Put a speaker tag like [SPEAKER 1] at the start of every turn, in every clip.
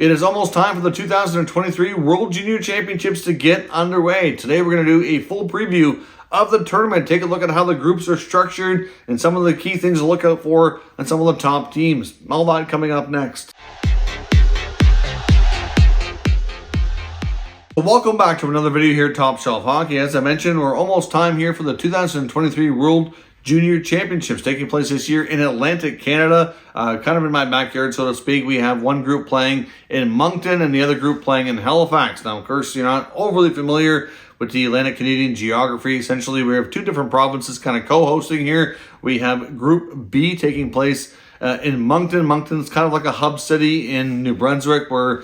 [SPEAKER 1] It is almost time for the 2023 World Junior Championships to get underway. Today we're going to do a full preview of the tournament, take a look at how the groups are structured and some of the key things to look out for and some of the top teams. All that coming up next. Well, welcome back to another video here at Top Shelf Hockey. As I mentioned, we're almost time here for the 2023 World Junior Championships taking place this year in Atlantic, Canada, kind of in my backyard, so to speak. We have one group playing in Moncton and the other group playing in Halifax. Now, of course, you're not overly familiar with the Atlantic Canadian geography. Essentially, we have two different provinces kind of co-hosting here. We have Group B taking place in Moncton. Moncton's kind of like a hub city in New Brunswick, where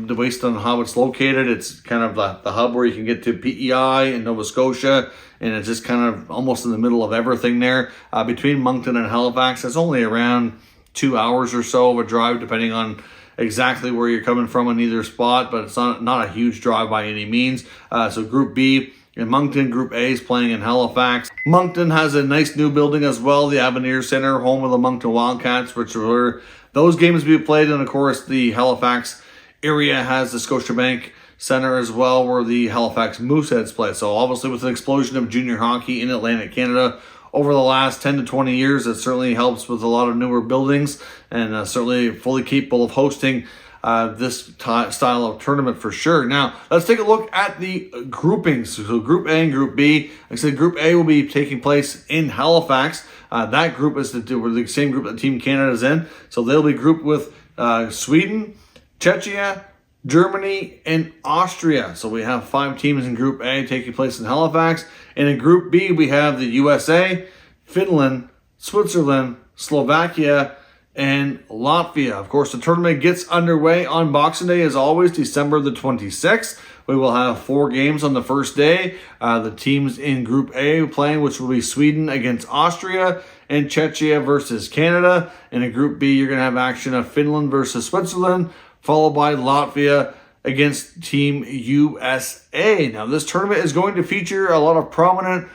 [SPEAKER 1] based on how it's located, it's kind of the hub where you can get to PEI in Nova Scotia, and it's just kind of almost in the middle of everything there. Between Moncton and Halifax, it's only around 2 hours or so of a drive, depending on exactly where you're coming from in either spot, but it's not a huge drive by any means. So Group B in Moncton, Group A is playing in Halifax. Moncton has a nice new building as well, the Avenir Center, home of the Moncton Wildcats, which are where those games be played. And of course, the Halifax area has the Scotiabank Center as well, where the Halifax Mooseheads play. So obviously, with an explosion of junior hockey in Atlantic Canada over the last 10 to 20 years, it certainly helps with a lot of newer buildings, and certainly fully capable of hosting this style of tournament for sure. Now, let's take a look at the groupings. So Group A and Group B. Like I said, Group A will be taking place in Halifax. That group is the same group that Team Canada is in. So they'll be grouped with Sweden, Czechia, Germany, and Austria. So we have 5 teams in Group A taking place in Halifax. And in Group B, we have the USA, Finland, Switzerland, Slovakia, and Latvia. Of course, the tournament gets underway on Boxing Day, as always, December the 26th. We will have 4 games on the first day. The teams in Group A playing, which will be Sweden against Austria and Czechia versus Canada. And in Group B, you're going to have action of Finland versus Switzerland, followed by Latvia against Team USA. Now, this tournament is going to feature a lot of prominent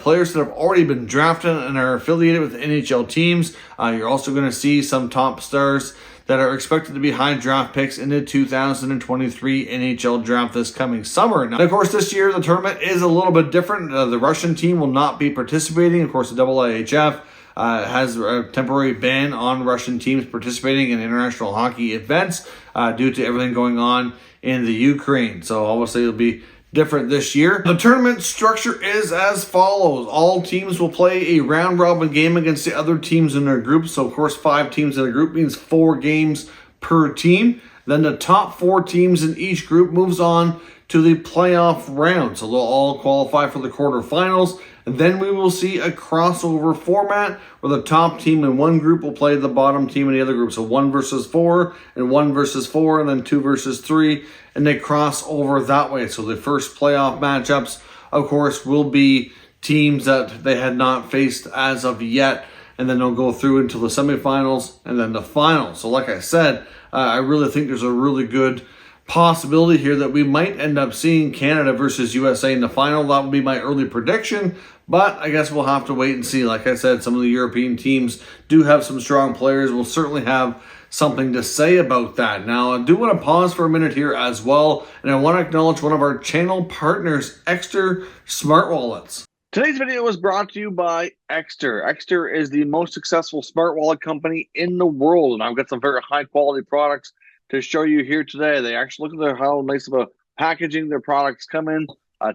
[SPEAKER 1] players that have already been drafted and are affiliated with NHL teams. You're also going to see some top stars that are expected to be high draft picks in the 2023 NHL Draft this coming summer. Now, of course, this year the tournament is a little bit different. The Russian team will not be participating. Of course, the IIHF has a temporary ban on Russian teams participating in international hockey events due to everything going on in the Ukraine. So obviously it'll be different this year. The tournament structure is as follows. All teams will play a round-robin game against the other teams in their group. So, of course, 5 teams in a group means 4 games per team. Then the top 4 teams in each group moves on to the playoff round. So they'll all qualify for the quarterfinals. And then we will see a crossover format where the top team in one group will play the bottom team in the other group. So 1 versus 4 and 1 versus 4 and then 2 versus 3. And they cross over that way. So the first playoff matchups, of course, will be teams that they had not faced as of yet. And then they'll go through until the semifinals and then the finals. So like I said, I really think there's a really good possibility here that we might end up seeing Canada versus USA in the final. That would be my early prediction, but I guess we'll have to wait and see. Like I said, some of the European teams do have some strong players. We'll certainly have something to say about that. Now, I do want to pause for a minute here as well, and I want to acknowledge one of our channel partners, SJSTerritory Smart Wallets.
[SPEAKER 2] Today's video was brought to you by SJSTer. SJSTer is the most successful smart wallet company in the world, and I've got some very high quality products to show you here today. They actually look at how nice of a packaging their products come in.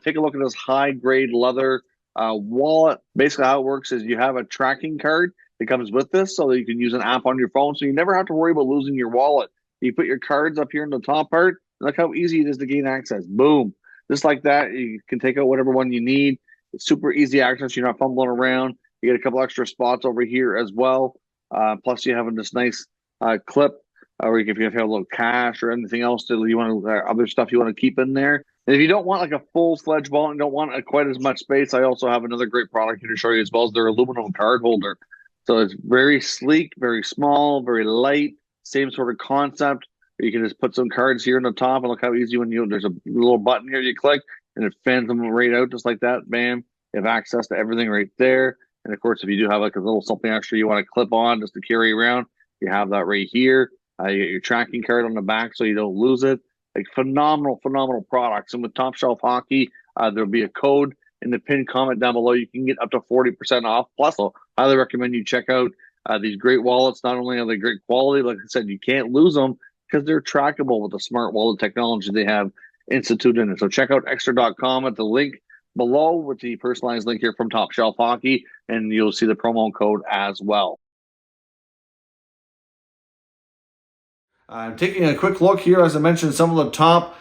[SPEAKER 2] Take a look at this high grade leather wallet. Basically how it works is you have a tracking card that comes with this so that you can use an app on your phone, so you never have to worry about losing your wallet. You put your cards up here in the top part. Look how easy it is to gain access. Boom. Just like that, you can take out whatever one you need. It's super easy access. You're not fumbling around. You get a couple extra spots over here as well. Plus you have this nice clip or if you have a little cash or anything else that you want to, other stuff you want to keep in there. And if you don't want like a full-fledged wallet and don't want quite as much space, I also have another great product here to show you as well as their aluminum card holder. So it's very sleek, very small, very light, same sort of concept. You can just put some cards here on the top and look how easy there's a little button here you click and it fans them right out just like that. Bam. You have access to everything right there. And of course, if you do have like a little something extra you want to clip on just to carry around, you have that right here. You get your tracking card on the back so you don't lose it. Like phenomenal products. And with Top Shelf Hockey, there'll be a code in the pinned comment down below. You can get up to 40% off. Plus, I'll highly recommend you check out these great wallets. Not only are they great quality, like I said, you can't lose them because they're trackable with the smart wallet technology they have instituted in it. So check out extra.com at the link below with the personalized link here from Top Shelf Hockey, and you'll see the promo code as well.
[SPEAKER 1] Taking a quick look here, as I mentioned, some of the top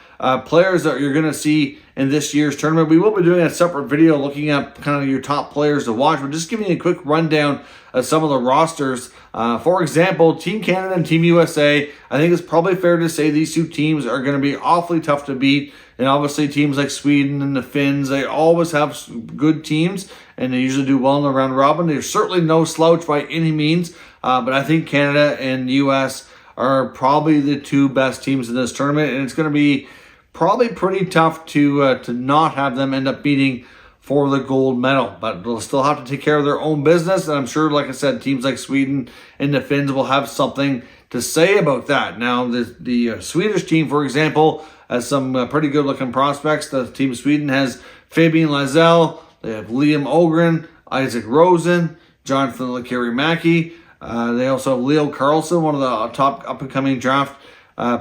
[SPEAKER 1] players that you're going to see in this year's tournament. We will be doing a separate video looking at kind of your top players to watch. We're just giving you a quick rundown of some of the rosters. For example, Team Canada and Team USA, I think it's probably fair to say these two teams are going to be awfully tough to beat. And obviously teams like Sweden and the Finns, they always have good teams, and they usually do well in the round robin. They're certainly no slouch by any means, but I think Canada and the US are probably the two best teams in this tournament, and it's going to be probably pretty tough to not have them end up beating for the gold medal. But they'll still have to take care of their own business, and I'm sure, like I said, teams like Sweden and the Finns will have something to say about that. Now, the Swedish team, for example, has some pretty good-looking prospects. The team of Sweden has Fabian Lysell, they have Liam Ogren, Isaac Rosen, Jonathan Lekari-Mackie. They also have Leo Carlson, one of the top up-and-coming draft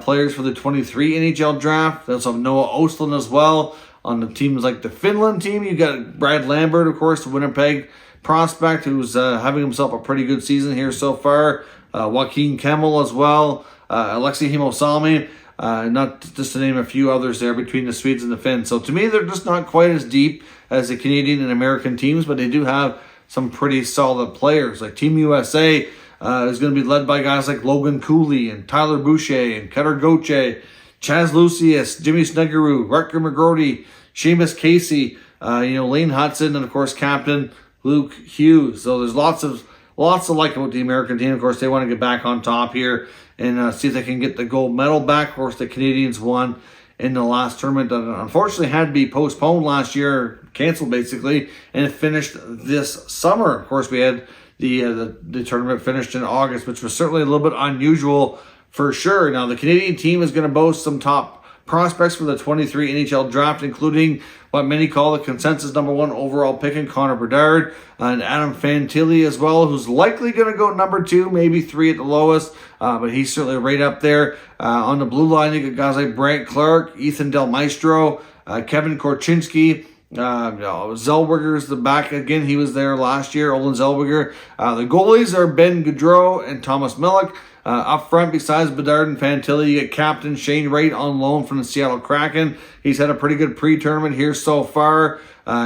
[SPEAKER 1] players for the 23 NHL Draft. They also have Noah Ostlund as well. On the teams like the Finland team, you got Brad Lambert, of course, the Winnipeg prospect, who's having himself a pretty good season here so far. Joaquin Kemmel as well. Alexei Himosami. Not just to name a few others there between the Swedes and the Finns. So to me, they're just not quite as deep as the Canadian and American teams, but they do have some pretty solid players. Like Team USA is going to be led by guys like Logan Cooley and Tyler Boucher and Cutter Gauthier, Chaz Lucius, Jimmy Snuggerud, Rutger McGroarty, Seamus Casey, Lane Hudson, and of course Captain Luke Hughes. So there's lots of like about the American team. Of course, they want to get back on top here and see if they can get the gold medal back. Of course, the Canadians won in the last tournament that unfortunately had to be postponed last year, canceled basically, and it finished this summer. Of course, we had the tournament finished in August, which was certainly a little bit unusual for sure. Now, the Canadian team is going to boast some top prospects for the 23 NHL Draft, including what many call the consensus #1 overall pick in Connor Bedard and Adam Fantilli as well, who's likely going to go #2, maybe 3 at the lowest, but he's certainly right up there. On the blue line, you got guys like Brant Clark, Ethan Del Maestro, Kevin Korchinski. Zellweger's the back again. He was there last year, Olin Zellweger. The goalies are Ben Gaudreau and Thomas Milic. Up front, besides Bedard and Fantilli, you get Captain Shane Wright on loan from the Seattle Kraken. He's had a pretty good pre-tournament here so far.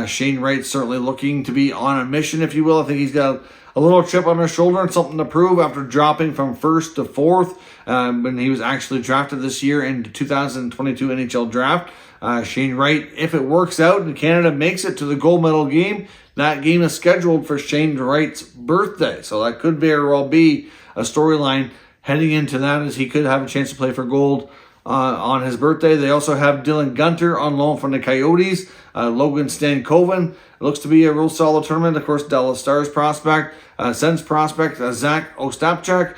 [SPEAKER 1] Shane Wright certainly looking to be on a mission, if you will. I think he's got a little chip on his shoulder and something to prove after dropping from 1st to 4th when he was actually drafted this year in the 2022 NHL Draft. Shane Wright, if it works out and Canada makes it to the gold medal game, that game is scheduled for Shane Wright's birthday. So that could very well be a storyline heading into that, as he could have a chance to play for gold on his birthday. They also have Dylan Gunter on loan from the Coyotes. Logan Stankoven. It looks to be a real solid tournament. Of course, Dallas Stars prospect, Sens prospect, Zach Ostapchuk,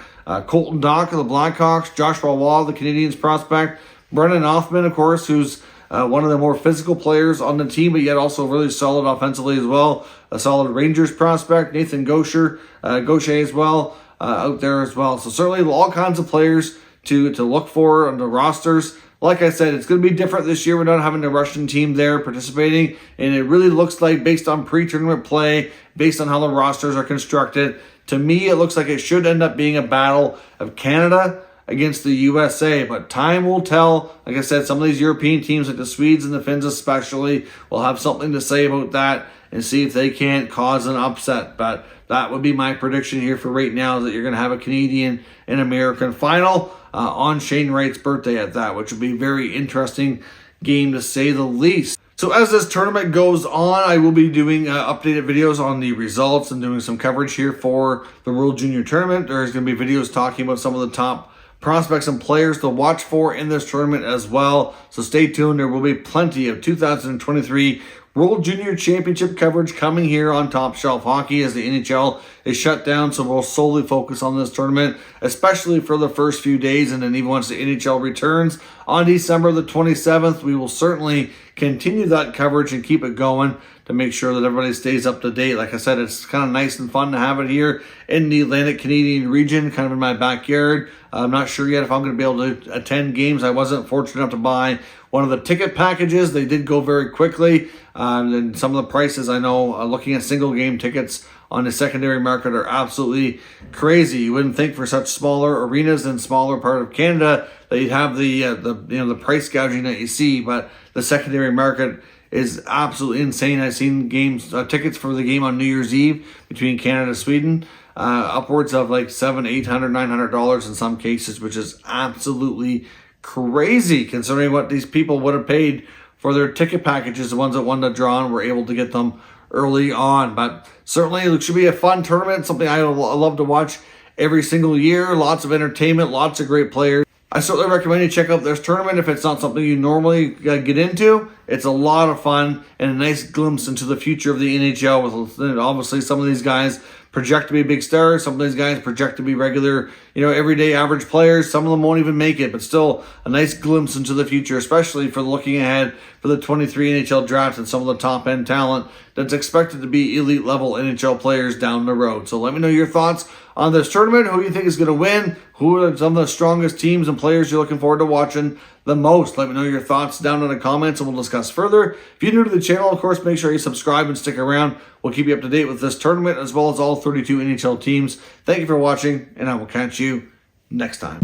[SPEAKER 1] Colton Dock of the Blackhawks, Joshua Wall, the Canadiens prospect, Brennan Hoffman, of course, who's one of the more physical players on the team, but yet also really solid offensively as well. A solid Rangers prospect, Nathan Gaucher as well, out there as well. So certainly all kinds of players to look for on the rosters. Like I said, it's going to be different this year. We're not having a Russian team there participating, and it really looks like, based on pre-tournament play, based on how the rosters are constructed, to me it looks like it should end up being a battle of Canada against the USA, but time will tell. Like I said, some of these European teams, like the Swedes and the Finns especially, will have something to say about that and see if they can't cause an upset. But that would be my prediction here for right now, is that you're going to have a Canadian and American final on Shane Wright's birthday at that, which would be a very interesting game to say the least. So as this tournament goes on, I will be doing updated videos on the results and doing some coverage here for the World Junior Tournament. There's going to be videos talking about some of the top prospects and players to watch for in this tournament as well. So stay tuned. There will be plenty of 2023 World Junior Championship coverage coming here on Top Shelf Hockey as the NHL is shut down, so we'll solely focus on this tournament, especially for the first few days, and then even once the NHL returns on December the 27th, we will certainly continue that coverage and keep it going to make sure that everybody stays up to date. Like I said, it's kind of nice and fun to have it here in the Atlantic Canadian region, kind of in my backyard. I'm not sure yet if I'm going to be able to attend games. I wasn't fortunate enough to buy one of the ticket packages. They did go very quickly, and some of the prices I know, looking at single game tickets on the secondary market, are absolutely crazy. You wouldn't think for such smaller arenas and smaller part of Canada that you'd have the price gouging that you see, but the secondary market is absolutely insane. I've seen tickets for the game on New Year's Eve between Canada and Sweden, upwards of like $700, $800, $900 in some cases, which is absolutely crazy considering what these people would have paid for their ticket packages. The ones that won the draw and were able to get them early on. But certainly it should be a fun tournament, something I love to watch every single year. Lots of entertainment, lots of great players. I certainly recommend you check out this tournament if it's not something you normally get into. It's a lot of fun and a nice glimpse into the future of the NHL, with obviously some of these guys project to be big stars. Some of these guys project to be regular, everyday average players. Some of them won't even make it, but still a nice glimpse into the future, especially for looking ahead for the 23 NHL Draft and some of the top end talent that's expected to be elite level NHL players down the road. So let me know your thoughts on this tournament. Who do you think is going to win? Who are some of the strongest teams and players you're looking forward to watching the most? Let me know your thoughts down in the comments and we'll discuss further. If you're new to the channel, of course, make sure you subscribe and stick around. We'll keep you up to date with this tournament as well as all 32 NHL teams. Thank you for watching, and I will catch you next time.